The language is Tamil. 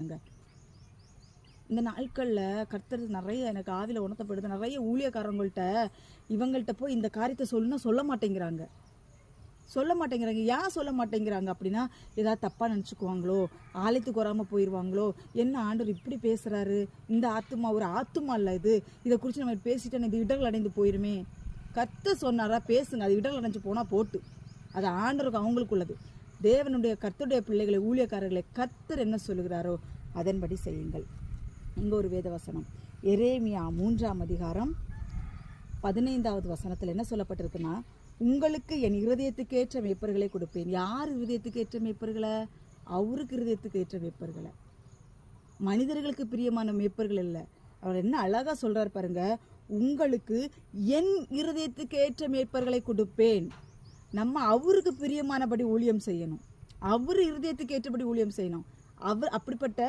இந்த நாட்களில் கர்த்தர் நிறைய எனக்கு ஆவியில் உணர்த்தப்படுது. நிறைய ஊழியக்காரங்கள்ட்ட இவங்கள்ட்ட போய் இந்த காரியத்தை சொல்ல மாட்டேங்கிறாங்க. ஏன் சொல்ல மாட்டேங்கிறாங்க அப்படின்னா, ஏதாவது தப்பாக நினச்சிக்குவாங்களோ, ஆலயத்துக்கு வராமல் போயிடுவாங்களோ, என்ன ஆண்டவர் இப்படி பேசுகிறாரு, இந்த ஆத்துமா ஒரு ஆத்துமா இல்லை இதை குறித்து நம்ம பேசிட்டு இது இடர்கள் அடைந்து போயிருமே. கர்த்தர் சொன்னாரா பேசுங்க, அது இடர்கள் அடைஞ்சு போனால் போட்டு, அது ஆண்டவருக்கு அவங்களுக்குள்ளது. தேவனுடைய கர்த்தருடைய பிள்ளைகளை ஊழியக்காரர்களை கர்த்தர் என்ன சொல்லுகிறாரோ அதன்படி செய்யுங்கள். இங்கே ஒரு வேத வசனம், எரேமியா 3ஆம் அதிகாரம் 15வது வசனத்தில் என்ன சொல்லப்பட்டிருக்குன்னா, உங்களுக்கு என் இருதயத்துக்கு ஏற்ற மேய்ப்பர்களை கொடுப்பேன். யார் இருதயத்துக்கு ஏற்ற மேய்ப்பர்களை? அவருக்கு இருதயத்துக்கு ஏற்ற மேய்ப்பர்களை, மனிதர்களுக்கு பிரியமான மேய்ப்பர்கள் இல்லை. அவர் என்ன அழகா சொல்றாரு பாருங்க, உங்களுக்கு என் இருதயத்துக்கு ஏற்ற மேய்ப்பர்களை கொடுப்பேன். நம்ம அவருக்கு பிரியமானபடி ஊழியம் செய்யணும், அவர் இருதயத்துக்கு ஏற்றபடி ஊழியம் செய்யணும். அவர் அப்படிப்பட்ட